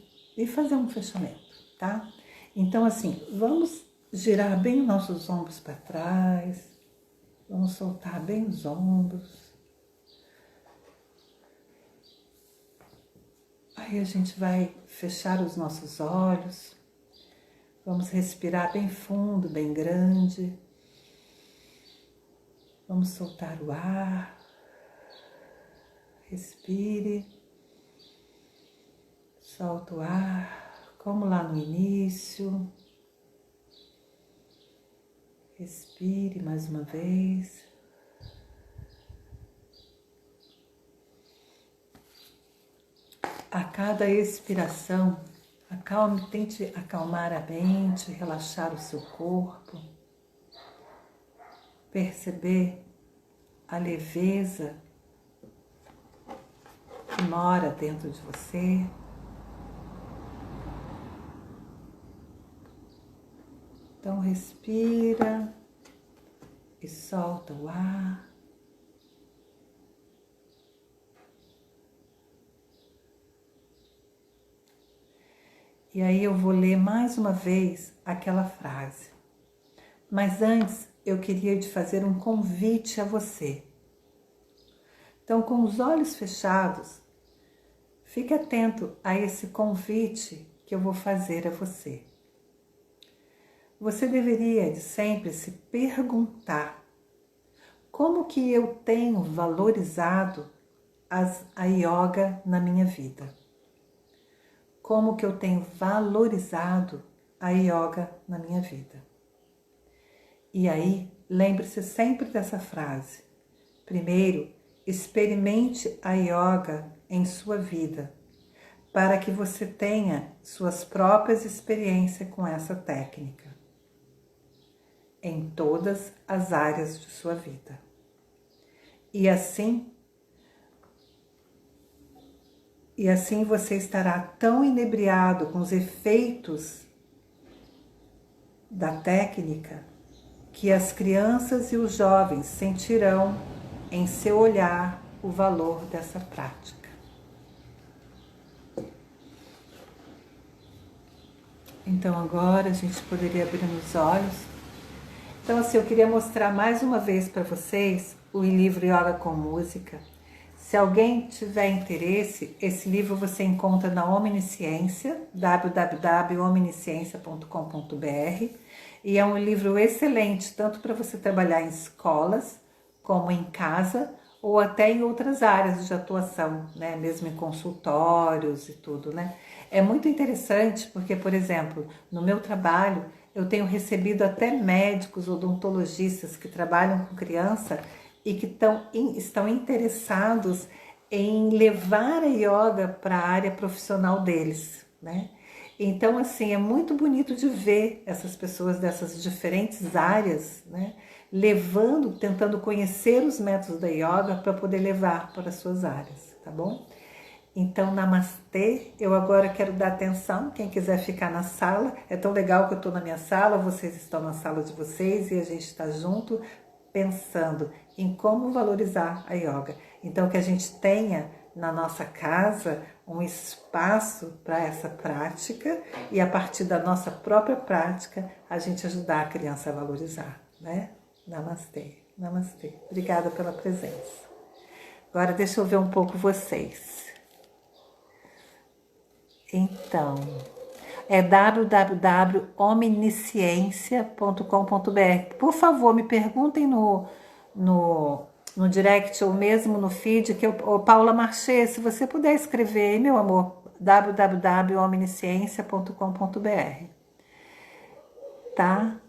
S1: fazer um fechamento, tá? Então, assim, vamos girar bem os nossos ombros para trás, vamos soltar bem os ombros. Aí a gente vai fechar os nossos olhos, vamos respirar bem fundo, bem grande, vamos soltar o ar, respire, solta o ar, como lá no início. Respire mais uma vez. A cada expiração, tente acalmar a mente, relaxar o seu corpo, perceber a leveza que mora dentro de você. Então respira e solta o ar. E aí eu vou ler mais uma vez aquela frase. Mas antes eu queria te fazer um convite a você. Então, com os olhos fechados, fique atento a esse convite que eu vou fazer a você. Você deveria de sempre se perguntar como que eu tenho valorizado a yoga na minha vida. Como que eu tenho valorizado a yoga na minha vida. E aí, lembre-se sempre dessa frase. Primeiro, experimente a yoga em sua vida, para que você tenha suas próprias experiências com essa técnica, em todas as áreas de sua vida. E assim você estará tão inebriado com os efeitos da técnica que as crianças e os jovens sentirão em seu olhar o valor dessa prática. Então agora a gente poderia abrir os olhos. Então assim, eu queria mostrar mais uma vez para vocês o livro Yoga com Música. Se alguém tiver interesse, esse livro você encontra na Omnisciência, www.omnisciencia.com.br, e é um livro excelente, tanto para você trabalhar em escolas, como em casa, ou até em outras áreas de atuação, né? Mesmo em consultórios e tudo, né? É muito interessante porque, por exemplo, no meu trabalho, eu tenho recebido até médicos, odontologistas que trabalham com criança e que estão interessados em levar a yoga para a área profissional deles, né? Então, assim, é muito bonito de ver essas pessoas dessas diferentes áreas, né? Tentando conhecer os métodos da yoga para poder levar para as suas áreas, tá bom? Então, namastê, eu agora quero dar atenção, quem quiser ficar na sala, é tão legal que eu estou na minha sala, vocês estão na sala de vocês e a gente está junto pensando em como valorizar a yoga. Então, que a gente tenha na nossa casa um espaço para essa prática e a partir da nossa própria prática a gente ajudar a criança a valorizar, né? Namastê, namastê. Obrigada pela presença. Agora deixa eu ver um pouco vocês. Então, é www.omnisciencia.com.br. Por favor, me perguntem no direct ou mesmo no feed, Paula Marchê, se você puder escrever aí, meu amor, www.omnisciencia.com.br. Tá?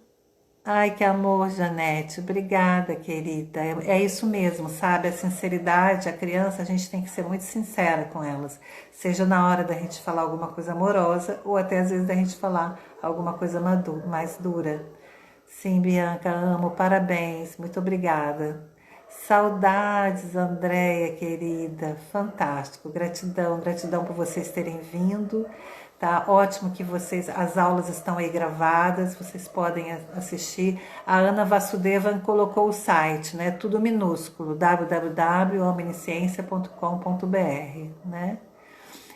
S1: Ai, que amor, Janete. Obrigada, querida. É isso mesmo, sabe? A sinceridade, a criança, a gente tem que ser muito sincera com elas. Seja na hora da gente falar alguma coisa amorosa ou até às vezes da gente falar alguma coisa mais dura. Sim, Bianca, amo. Parabéns. Muito obrigada. Saudades, Andréia, querida. Fantástico. Gratidão, gratidão por vocês terem vindo. Tá ótimo que as aulas estão aí gravadas, vocês podem assistir. A Ana Vasudevan colocou o site, né? Tudo minúsculo, www.omnisciência.com.br, né?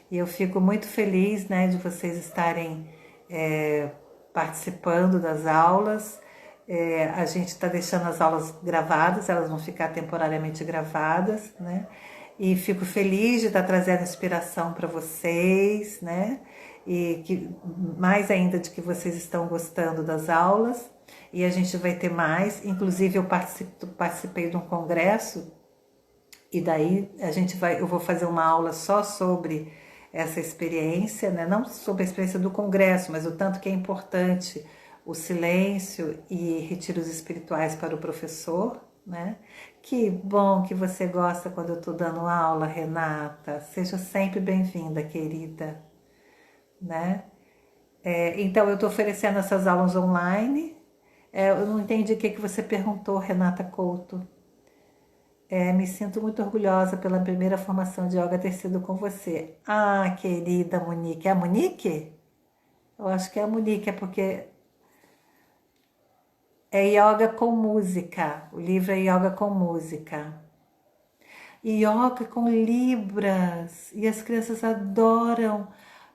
S1: E eu fico muito feliz, né, de vocês estarem participando das aulas. A gente está deixando as aulas gravadas, elas vão ficar temporariamente gravadas, né? E fico feliz de estar trazendo inspiração para vocês, né? E que, mais ainda de que vocês estão gostando das aulas. E a gente vai ter mais. Inclusive eu participei de um congresso e daí eu vou fazer uma aula só sobre essa experiência, né? Não sobre a experiência do congresso, mas o tanto que é importante o silêncio e retiros espirituais para o professor, né? Que bom que você gosta quando eu estou dando aula, Renata. Seja sempre bem-vinda, querida, né? Então eu estou oferecendo essas aulas online. Eu não entendi o que você perguntou, Renata Couto. Me sinto muito orgulhosa pela primeira formação de yoga ter sido com você. Ah, querida Monique. É a Monique? Eu acho que é a Monique, é porque é yoga com música. O livro é yoga com música. Yoga com libras. E as crianças adoram.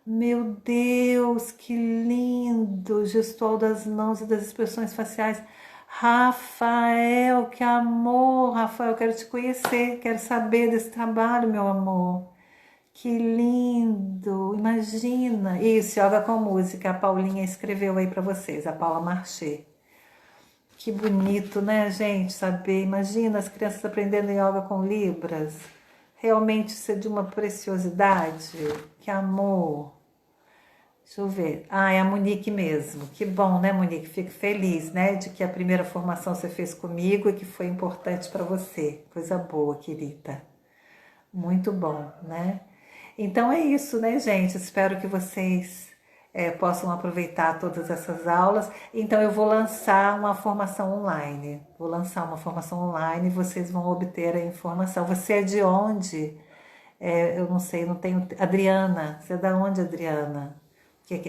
S1: Meu Deus, que lindo! Gestual das mãos e das expressões faciais. Rafael, que amor! Rafael, quero te conhecer, quero saber desse trabalho, meu amor. Que lindo! Imagina! Isso, yoga com música. A Paulinha escreveu aí para vocês, a Paula Marché. Que bonito, né, gente? Saber. Imagina as crianças aprendendo yoga com libras. Realmente isso é de uma preciosidade. Que amor! Deixa eu ver. Ah, é a Monique mesmo. Que bom, né, Monique? Fico feliz, né, de que a primeira formação você fez comigo e que foi importante para você. Coisa boa, querida. Muito bom, né? Então é isso, né, gente? Espero que vocês possam aproveitar todas essas aulas. Então eu vou lançar uma formação online. Vou lançar uma formação online e vocês vão obter a informação. Você é de onde? Eu não sei, não tenho. Adriana, você é da onde, Adriana?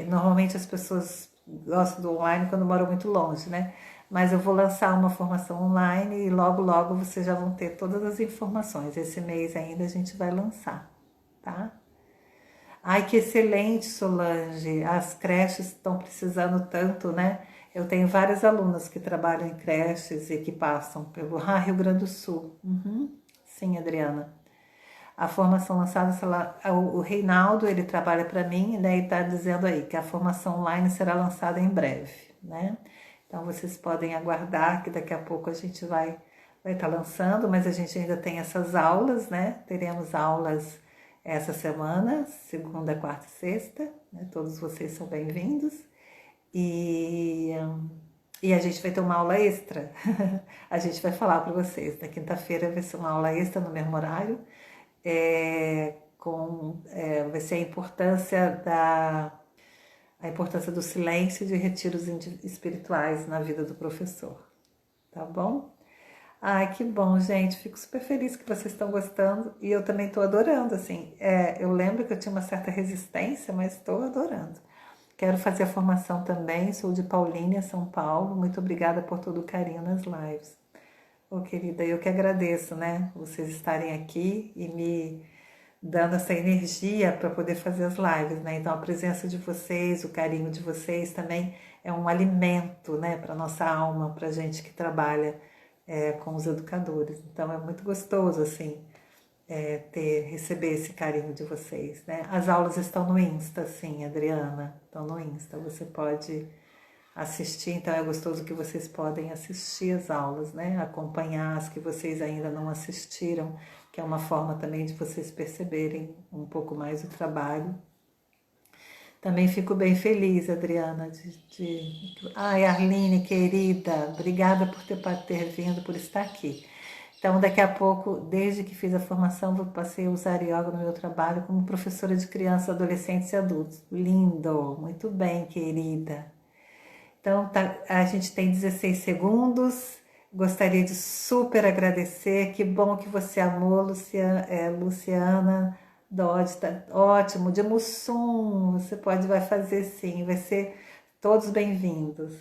S1: Normalmente as pessoas gostam do online quando moram muito longe, né? Mas eu vou lançar uma formação online e logo, logo vocês já vão ter todas as informações. Esse mês ainda a gente vai lançar, tá? Ai, que excelente, Solange. As creches estão precisando tanto, né? Eu tenho várias alunas que trabalham em creches e que passam pelo Rio Grande do Sul. Uhum. Sim, Adriana. A formação lançada, o Reinaldo, ele trabalha para mim, né, e está dizendo aí que a formação online será lançada em breve, né? Então vocês podem aguardar que daqui a pouco a gente vai estar lançando, mas a gente ainda tem essas aulas, né? Teremos aulas essa semana, segunda, quarta e sexta, né? Todos vocês são bem-vindos. E a gente vai ter uma aula extra. A gente vai falar para vocês. Na quinta-feira vai ser uma aula extra no mesmo horário. Vai ser a importância do silêncio e de retiros espirituais na vida do professor, tá bom? Ai, que bom, gente, fico super feliz que vocês estão gostando e eu também estou adorando, assim, eu lembro que eu tinha uma certa resistência, mas estou adorando. Quero fazer a formação também, sou de Paulínia, São Paulo, muito obrigada por todo o carinho nas lives. Ô, querida, eu que agradeço, né, vocês estarem aqui e me dando essa energia para poder fazer as lives, né? Então a presença de vocês, o carinho de vocês também é um alimento, né, para nossa alma, para gente que trabalha com os educadores. Então é muito gostoso assim receber esse carinho de vocês, né? As aulas estão no Insta, sim, Adriana, estão no Insta. Você pode assistir, então é gostoso que vocês podem assistir as aulas, né? Acompanhar as que vocês ainda não assistiram, que é uma forma também de vocês perceberem um pouco mais o trabalho. Também fico bem feliz, Adriana, Ai, Arline, querida, obrigada por ter vindo, por estar aqui. Então, daqui a pouco, desde que fiz a formação, eu passei a usar yoga no meu trabalho como professora de crianças, adolescentes e adultos. Lindo, muito bem, querida. Então, a gente tem 16 segundos. Gostaria de super agradecer. Que bom que você amou, Luciana Dodge. Tá ótimo. De Mussum, vai fazer sim. Vai ser todos bem-vindos.